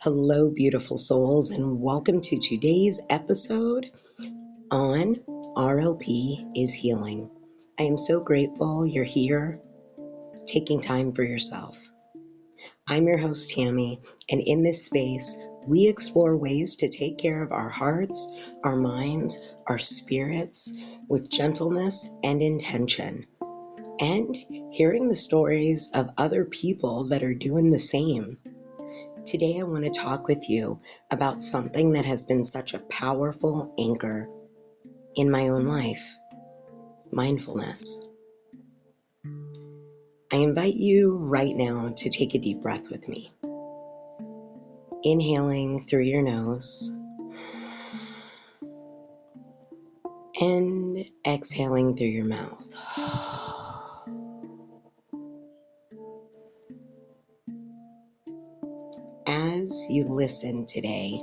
Hello, beautiful souls, and welcome to today's episode on RLP is Healing. I am so grateful you're here taking time for yourself. I'm your host, Tammie, and in this space, we explore ways to take care of our hearts, our minds, our spirits with gentleness and intention. And hearing the stories of other people that are doing the same. Today, I want to talk with you about something that has been such a powerful anchor in my own life, mindfulness. I invite you right now to take a deep breath with me. Inhaling through your nose and exhaling through your mouth. As you listen today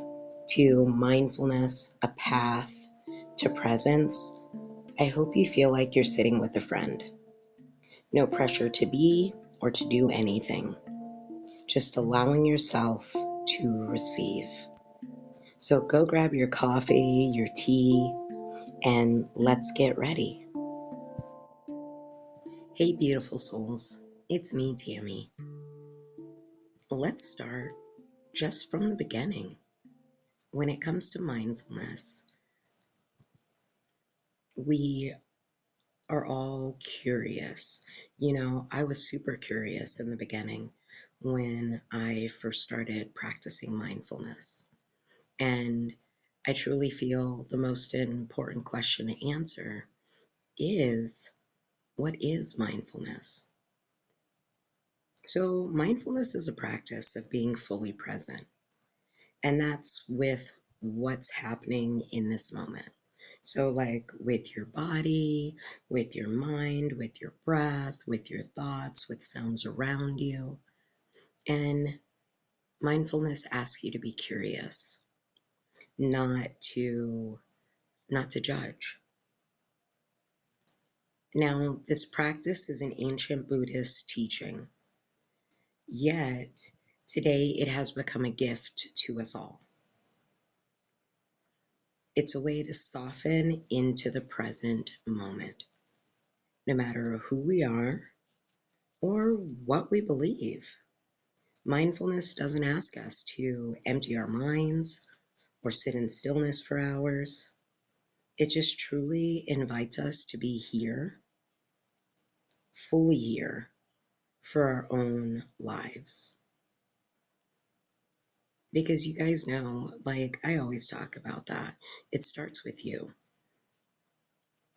to Mindfulness, a Path to Presence, I hope you feel like you're sitting with a friend. No pressure to be or to do anything, just allowing yourself to receive. So go grab your coffee, your tea, and let's get ready. Hey, beautiful souls, it's me, Tammie. Let's start just from the beginning. When it comes to mindfulness, we are all curious. I was super curious in the beginning when I first started practicing mindfulness. And I truly feel the most important question to answer is, what is mindfulness? So mindfulness is a practice of being fully present. And that's with what's happening in this moment. So like with your body, with your mind, with your breath, with your thoughts, with sounds around you. And mindfulness asks you to be curious, not to judge. Now, this practice is an ancient Buddhist teaching, yet today it has become a gift to us all. It's a way to soften into the present moment, no matter who we are or what we believe. Mindfulness doesn't ask us to empty our minds or sit in stillness for hours. It just truly invites us to be here, fully here, for our own lives. Because you guys know, like I always talk about that, it starts with you.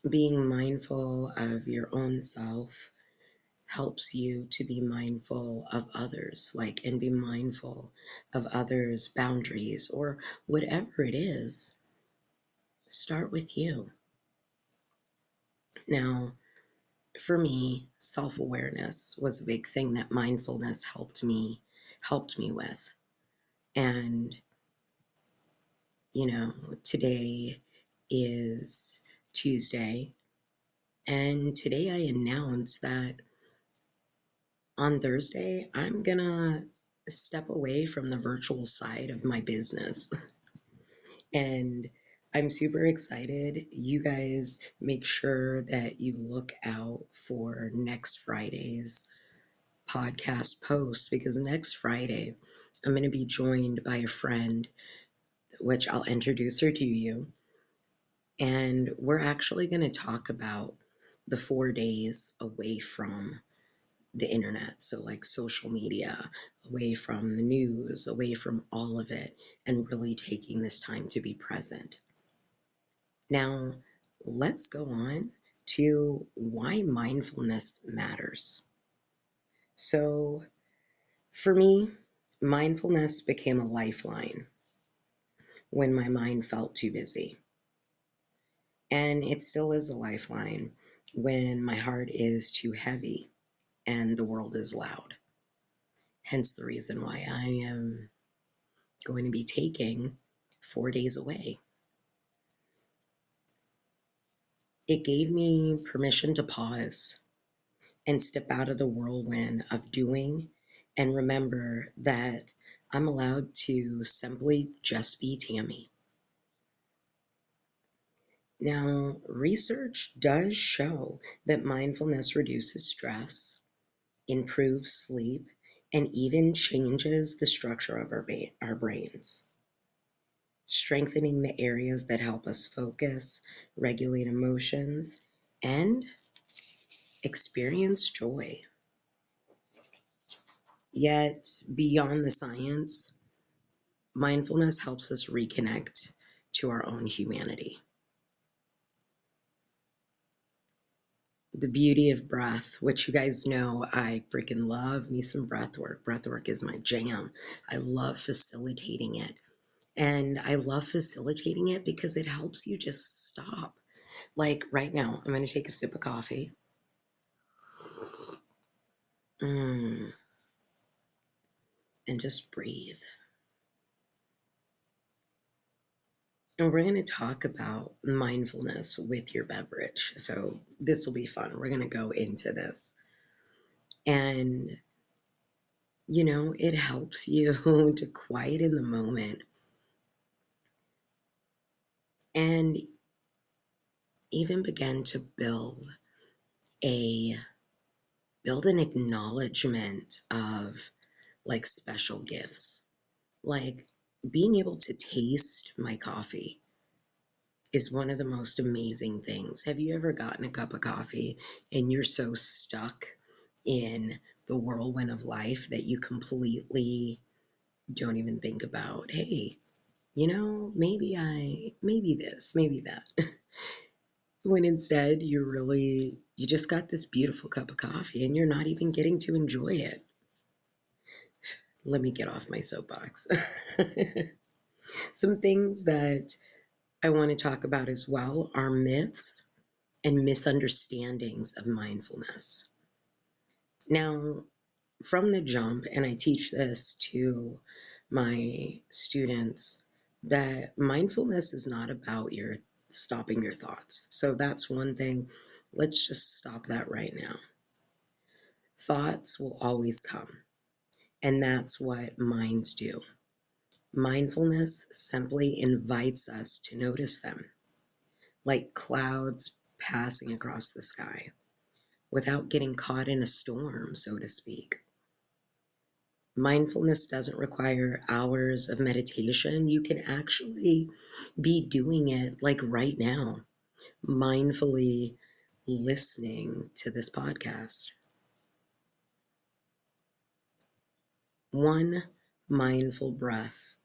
Being mindful of your own self helps you to be mindful of others, and be mindful of others' boundaries or whatever it is. Start with you. Now, for me, self-awareness was a big thing that mindfulness helped me with. And today is Tuesday, and today I announced that on Thursday I'm gonna step away from the virtual side of my business. And I'm super excited. You guys make sure that you look out for next Friday's podcast post, because next Friday I'm going to be joined by a friend, which I'll introduce her to you. And we're actually going to talk about the 4 days away from the internet. So like social media, away from the news, away from all of it, and really taking this time to be present. Now, let's go on to why mindfulness matters. So for me, mindfulness became a lifeline when my mind felt too busy. And it still is a lifeline when my heart is too heavy and the world is loud. Hence the reason why I am going to be taking 4 days away. It gave me permission to pause and step out of the whirlwind of doing and remember that I'm allowed to simply just be Tammie. Now, research does show that mindfulness reduces stress, improves sleep, and even changes the structure of our brains, strengthening the areas that help us focus, regulate emotions, and experience joy. Yet, beyond the science, mindfulness helps us reconnect to our own humanity. The beauty of breath, which you guys know I freaking love me some breath work. Breath work is my jam. I love facilitating it. And I love facilitating it because it helps you just stop. Like right now, I'm going to take a sip of coffee. And just breathe. And we're going to talk about mindfulness with your beverage. So this will be fun. We're going to go into this. And, it helps you to quiet in the moment and even begin to a build an acknowledgement of like special gifts. Like being able to taste my coffee is one of the most amazing things. Have you ever gotten a cup of coffee and you're so stuck in the whirlwind of life that you completely don't even think about, hey, maybe this, maybe that. When instead you just got this beautiful cup of coffee and you're not even getting to enjoy it. Let me get off my soapbox. Some things that I want to talk about as well are myths and misunderstandings of mindfulness. Now, from the jump, and I teach this to my students, that mindfulness is not about your stopping your thoughts. So that's one thing. Let's just stop that right now. Thoughts will always come, and that's what minds do. Mindfulness simply invites us to notice them, like clouds passing across the sky, without getting caught in a storm, so to speak. Mindfulness doesn't require hours of meditation. You can actually be doing it like right now, mindfully listening to this podcast. One mindful breath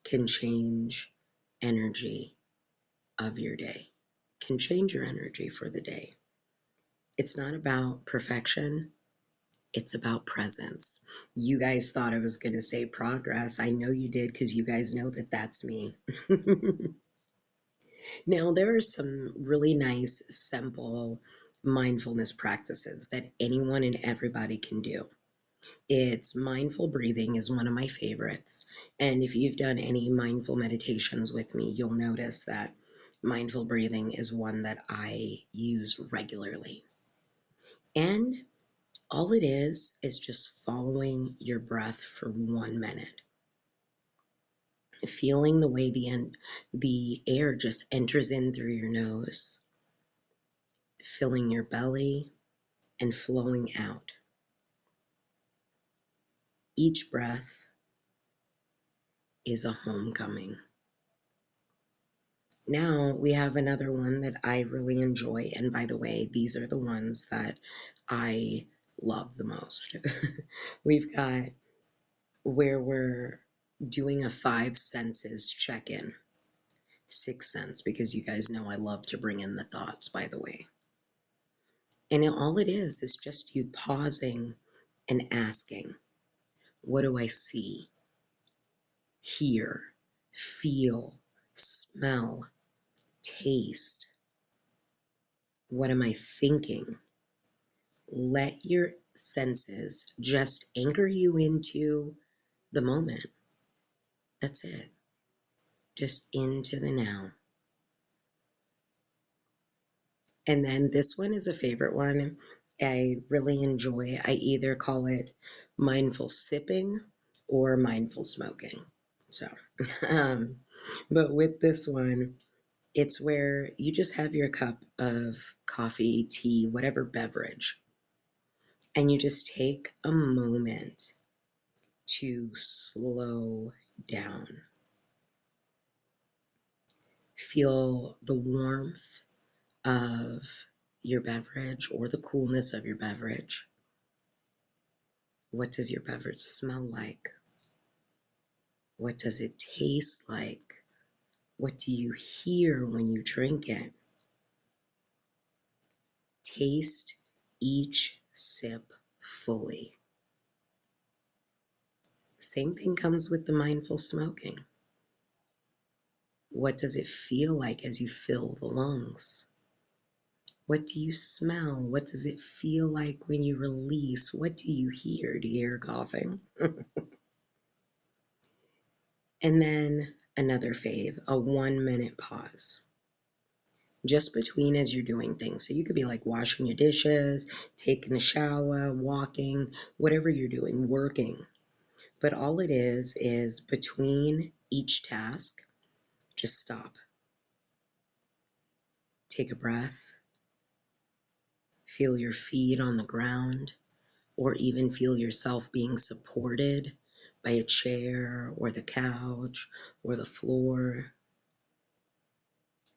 can change energy of your day, can change your energy for the day. It's not about perfection. It's about presence. You guys thought I was going to say progress. I know you did because you guys know that that's me. Now, there are some really nice, simple mindfulness practices that anyone and everybody can do. It's mindful breathing is one of my favorites. And if you've done any mindful meditations with me, you'll notice that mindful breathing is one that I use regularly. And all it is just following your breath for 1 minute, feeling the way the air just enters in through your nose, filling your belly, and flowing out. Each breath is a homecoming. Now we have another one that I really enjoy. And by the way, these are the ones that I love the most. We've got where we're doing a 5 senses check-in. 6 sense, because you guys know I love to bring in the thoughts, by the way. And all it is just you pausing and asking, what do I see, hear, feel, smell, taste? What am I thinking? Let your senses just anchor you into the moment. That's it. Just into the now. And then this one is a favorite one. I really enjoy. I either call it mindful sipping or mindful smoking. So, um, but with this one, it's where you just have your cup of coffee, tea, whatever beverage, and you just take a moment to slow down. Feel the warmth of your beverage or the coolness of your beverage. What does your beverage smell like? What does it taste like? What do you hear when you drink it? Taste each sip fully. Same thing comes with the mindful smoking. What does it feel like as you fill the lungs? What do you smell? What does it feel like when you release? What do you hear? Do you hear coughing? And then another fave, a 1 minute pause. Just between as you're doing things. So you could be like washing your dishes, taking a shower, walking, whatever you're doing, working. But all it is between each task, just stop. Take a breath. Feel your feet on the ground, or even feel yourself being supported by a chair or the couch or the floor,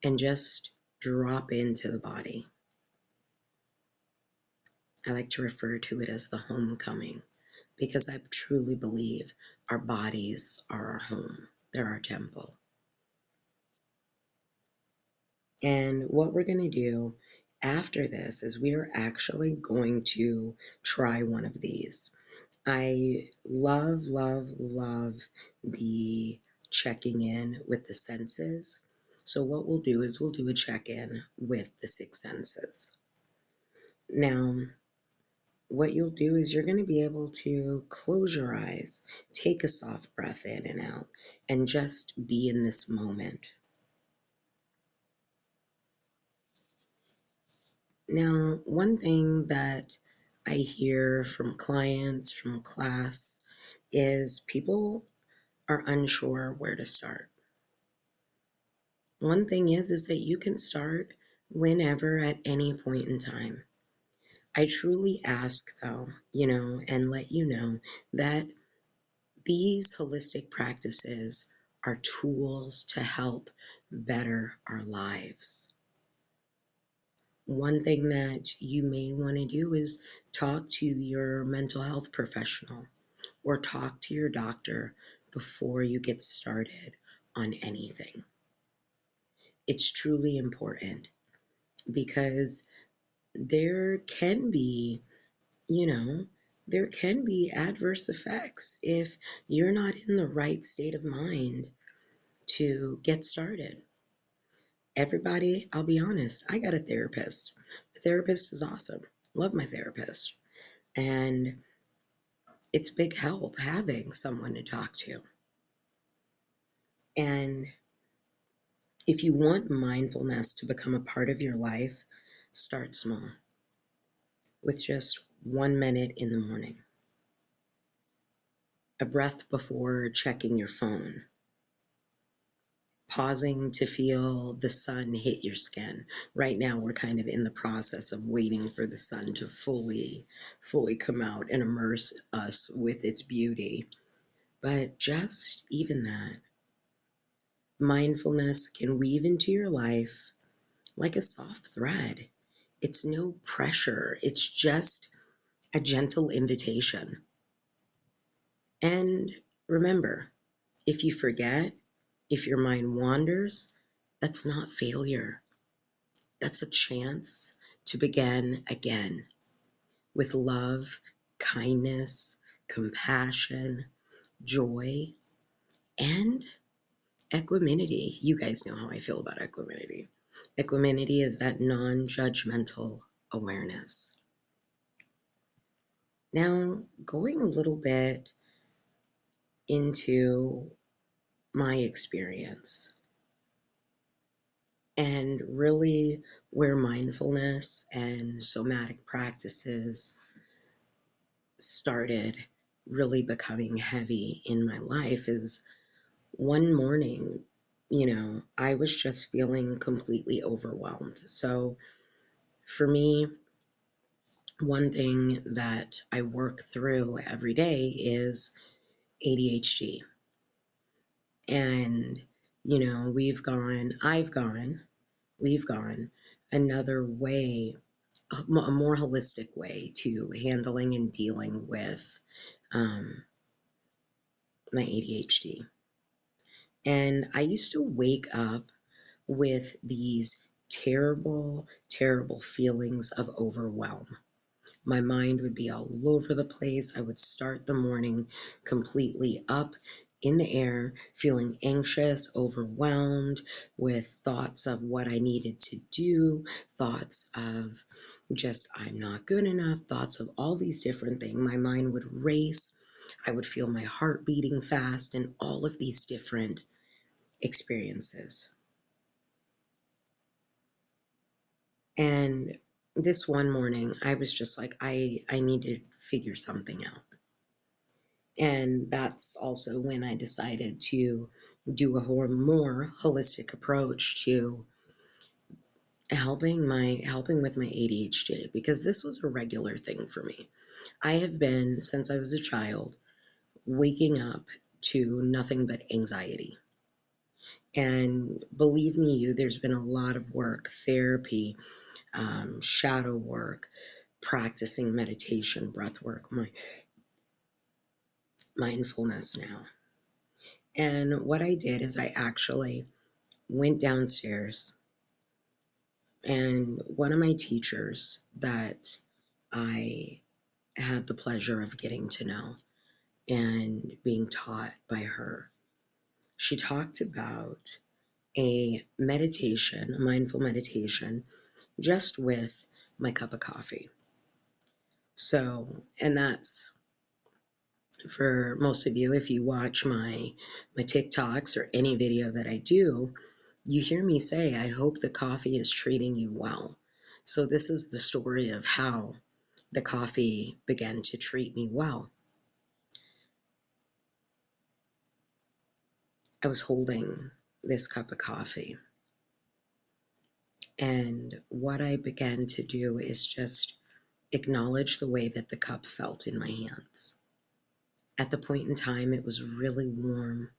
and just drop into the body. I like to refer to it as the homecoming because I truly believe our bodies are our home. They're our temple. And what we're going to do after this is we are actually going to try one of these. I love, love, love the checking in with the senses. So what we'll do is we'll do a check-in with the six senses. Now, what you'll do is you're going to be able to close your eyes, take a soft breath in and out, and just be in this moment. Now, one thing that I hear from clients, from class, is people are unsure where to start. One thing is that you can start whenever at any point in time. I truly ask though, and let you know that these holistic practices are tools to help better our lives. One thing that you may want to do is talk to your mental health professional or talk to your doctor before you get started on anything. It's truly important because there can be, you know, there can be adverse effects if you're not in the right state of mind to get started. Everybody, I'll be honest, I got a therapist. A therapist is awesome. Love my therapist. And it's a big help having someone to talk to. And if you want mindfulness to become a part of your life, start small with just 1 minute in the morning, a breath before checking your phone, pausing to feel the sun hit your skin. Right now, we're kind of in the process of waiting for the sun to fully come out and immerse us with its beauty. But just even that, mindfulness can weave into your life like a soft thread. It's no pressure, it's just a gentle invitation. And remember, if you forget, if your mind wanders, that's not failure. That's a chance to begin again with love, kindness, compassion, joy, and equanimity. You guys know how I feel about equanimity. Equanimity is that non judgmental awareness. Now, going a little bit into my experience and really where mindfulness and somatic practices started really becoming heavy in my life is one morning, I was just feeling completely overwhelmed. So for me, one thing that I work through every day is ADHD. And, we've gone another way, a more holistic way to handling and dealing with um, my ADHD. And I used to wake up with these terrible, terrible feelings of overwhelm. My mind would be all over the place. I would start the morning completely up in the air, feeling anxious, overwhelmed with thoughts of what I needed to do, thoughts of just I'm not good enough, thoughts of all these different things. My mind would race. I would feel my heart beating fast and all of these different experiences. And this one morning, I was just like, I need to figure something out. And that's also when I decided to do a more holistic approach to helping with my ADHD, because this was a regular thing for me. I have been, since I was a child, waking up to nothing but anxiety. And believe me, there's been a lot of work, therapy, shadow work, practicing meditation, breath work, my mindfulness now. And what I did is I actually went downstairs, and one of my teachers that I had the pleasure of getting to know and being taught by her, she talked about a meditation, a mindful meditation, just with my cup of coffee. So, and that's for most of you, if you watch my TikToks or any video that I do, you hear me say, I hope the coffee is treating you well. So this is the story of how the coffee began to treat me well. I was holding this cup of coffee, and what I began to do is just acknowledge the way that the cup felt in my hands. At the point in time, it was really warm.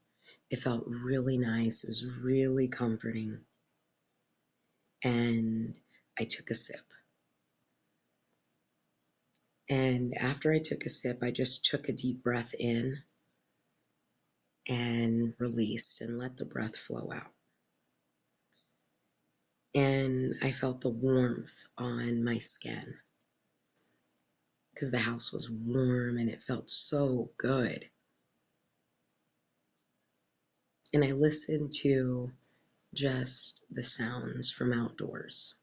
It felt really nice. It was really comforting. And I took a sip. And after I took a sip, I just took a deep breath in and released and let the breath flow out. And I felt the warmth on my skin because the house was warm and it felt so good. And I listened to just the sounds from outdoors.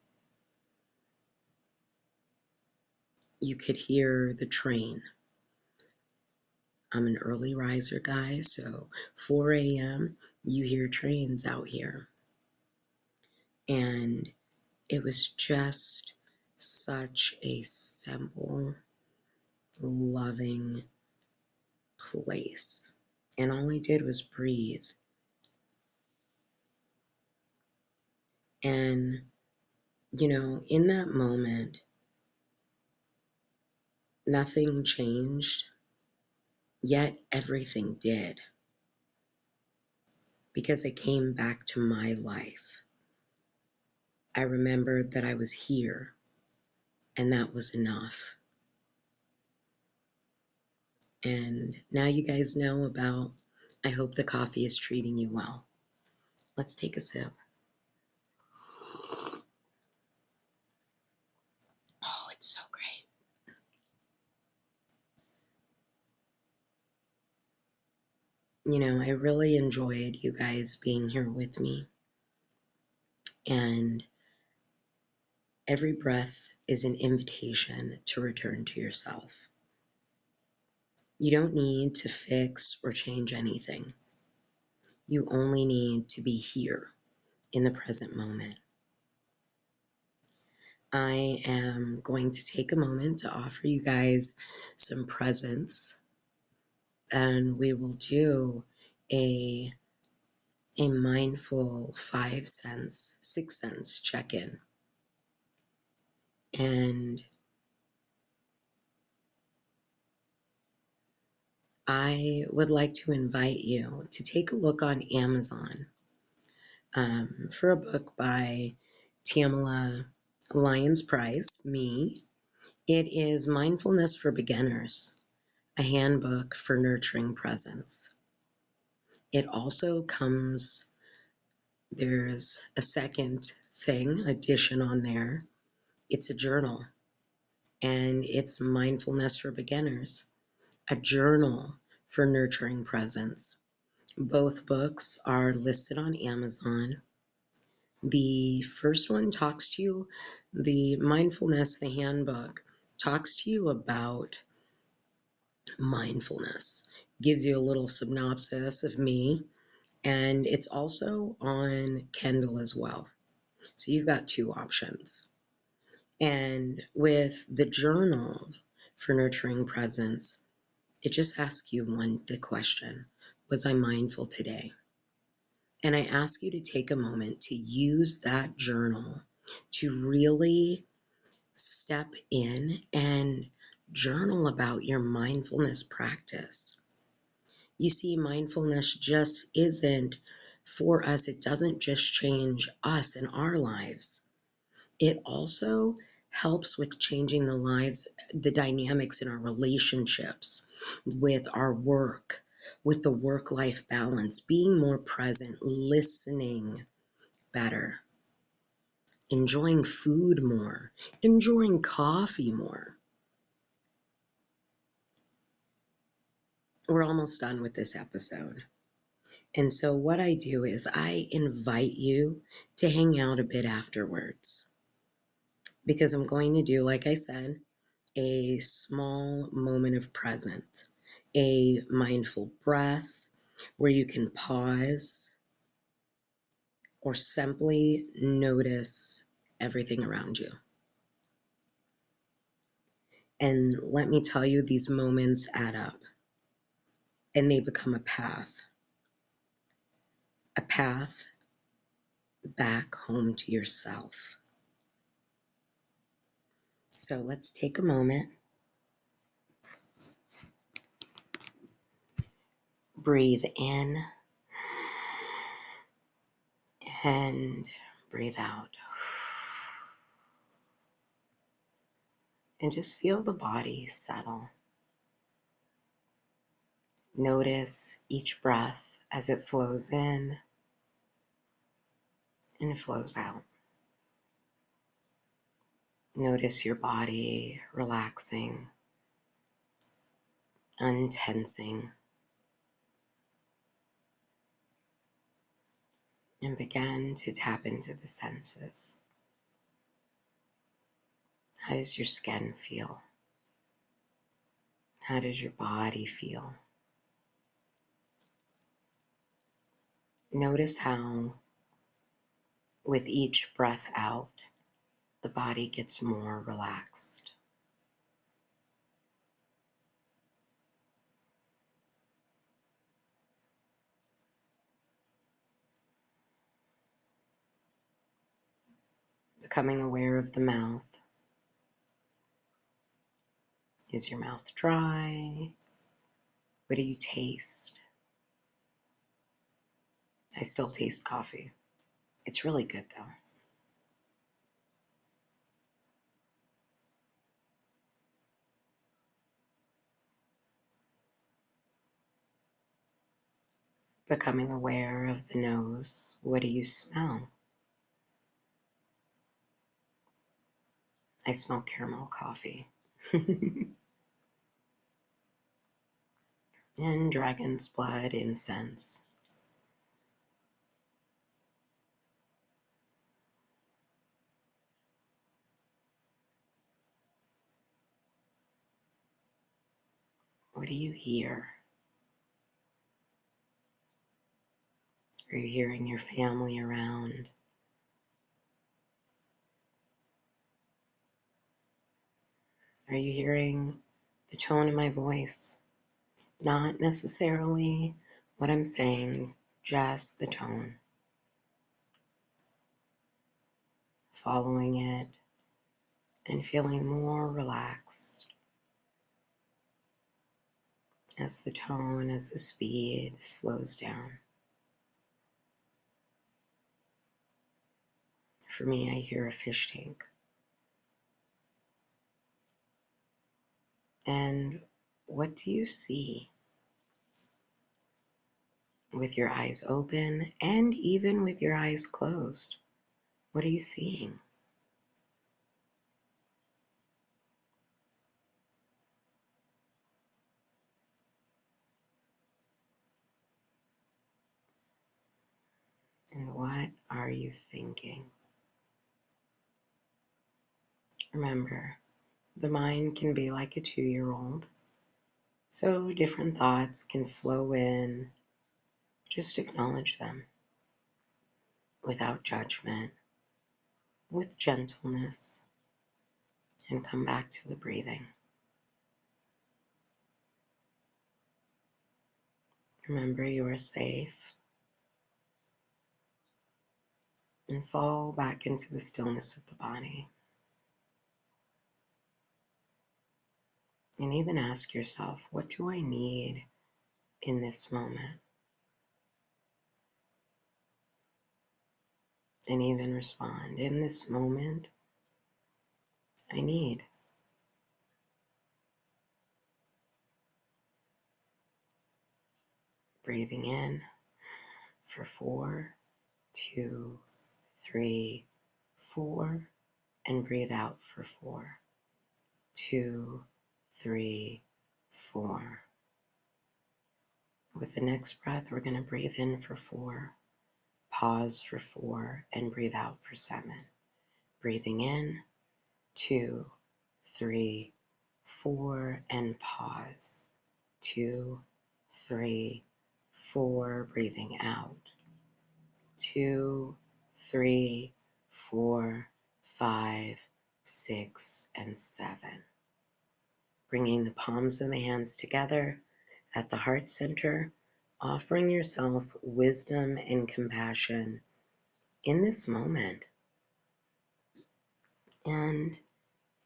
You could hear the train. I'm an early riser, guys, so 4 a.m., you hear trains out here. And it was just such a simple, loving place. And all I did was breathe. And, in that moment, nothing changed, yet everything did. Because I came back to my life. I remembered that I was here, and that was enough. And now you guys know about, I hope the coffee is treating you well. Let's take a sip. Oh, it's so great. I really enjoyed you guys being here with me. And every breath is an invitation to return to yourself. You don't need to fix or change anything. You only need to be here in the present moment. I am going to take a moment to offer you guys some presents. and we will do a mindful 5 cents, 6 cents check-in. And I would like to invite you to take a look on Amazon for a book by Tammie Lyons Price, me. It is Mindfulness for Beginners, a handbook for nurturing presence. It also comes, there's a second addition on there. It's a journal, and it's Mindfulness for Beginners, a journal for nurturing presence. Both books are listed on Amazon. The first one talks to you, the Mindfulness, the handbook, talks to you about mindfulness, gives you a little synopsis of me, and it's also on Kindle as well. So you've got two options. And with the journal for nurturing presence, it just asks you the question: was I mindful today? And I ask you to take a moment to use that journal to really step in and journal about your mindfulness practice. You see, mindfulness just isn't for us, it doesn't just change us and our lives. It also helps with changing the lives, the dynamics in our relationships, with our work, with the work-life balance, being more present, listening better, enjoying food more, enjoying coffee more. We're almost done with this episode. And so what I do is I invite you to hang out a bit afterwards, because I'm going to do, like I said, a small moment of presence, a mindful breath where you can pause or simply notice everything around you. And let me tell you, these moments add up and they become a path back home to yourself. So let's take a moment, breathe in and breathe out. And just feel the body settle. Notice each breath as it flows in and flows out. Notice your body relaxing, untensing, and begin to tap into the senses. How does your skin feel? How does your body feel? Notice how, with each breath out, the body gets more relaxed. Becoming aware of the mouth. Is your mouth dry? What do you taste? I still taste coffee. It's really good though. Becoming aware of the nose. What do you smell? I smell caramel coffee. And dragon's blood incense. What do you hear? Are you hearing your family around? Are you hearing the tone of my voice? Not necessarily what I'm saying, just the tone. Following it and feeling more relaxed as the tone, as the speed slows down. For me, I hear a fish tank. And what do you see with your eyes open and even with your eyes closed? What are you seeing? And what are you thinking? Remember, the mind can be like a 2-year-old, so different thoughts can flow in. Just acknowledge them without judgment, with gentleness, and come back to the breathing. Remember, you are safe, and fall back into the stillness of the body. And even ask yourself, what do I need in this moment? And even respond, in this moment, I need. Breathing in for 4, 2, 3, 4, and breathe out for 4, 2, 3, 4. With the next breath, we're going to breathe in for 4, pause for 4, and breathe out for 7. Breathing in, 2, 3, 4, and pause. 2, 3, 4, breathing out. 2, 3, 4, 5, 6, and 7. Bringing the palms of the hands together at the heart center, offering yourself wisdom and compassion in this moment. And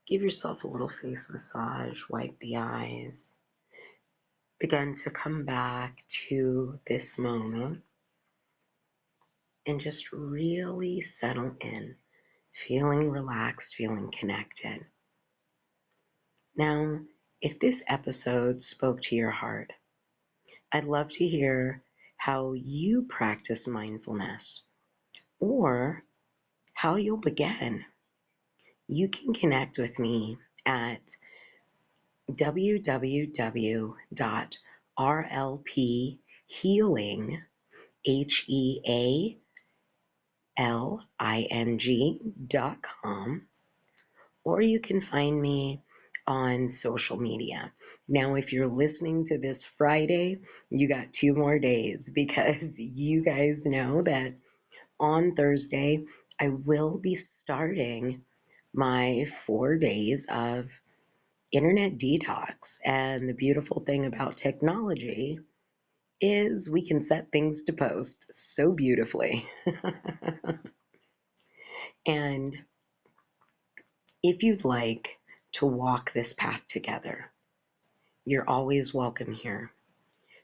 give yourself a little face massage, wipe the eyes. Begin to come back to this moment and just really settle in, feeling relaxed, feeling connected. Now, if this episode spoke to your heart, I'd love to hear how you practice mindfulness or how you'll begin. You can connect with me at www.rlphealing.com, or you can find me on social media. Now, if you're listening to this Friday, you got 2 more days because you guys know that on Thursday, I will be starting my 4 days of internet detox. And the beautiful thing about technology is we can set things to post so beautifully. And if you'd like to walk this path together, you're always welcome here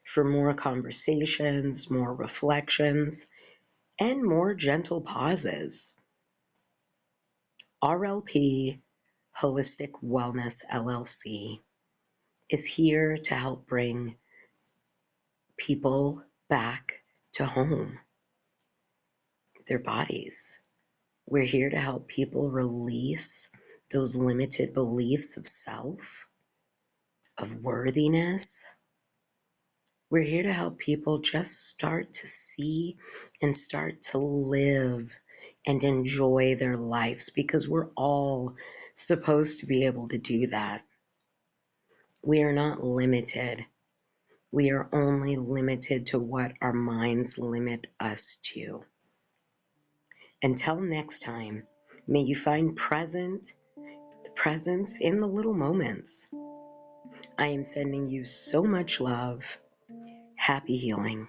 for more conversations, more reflections, and more gentle pauses. RLP Holistic Wellness LLC is here to help bring people back to home, their bodies. We're here to help people release those limited beliefs of self, of worthiness. We're here to help people just start to see and start to live and enjoy their lives, because we're all supposed to be able to do that. We are not limited. We are only limited to what our minds limit us to. Until next time, may you find presence in the little moments. I am sending you so much love. Happy healing.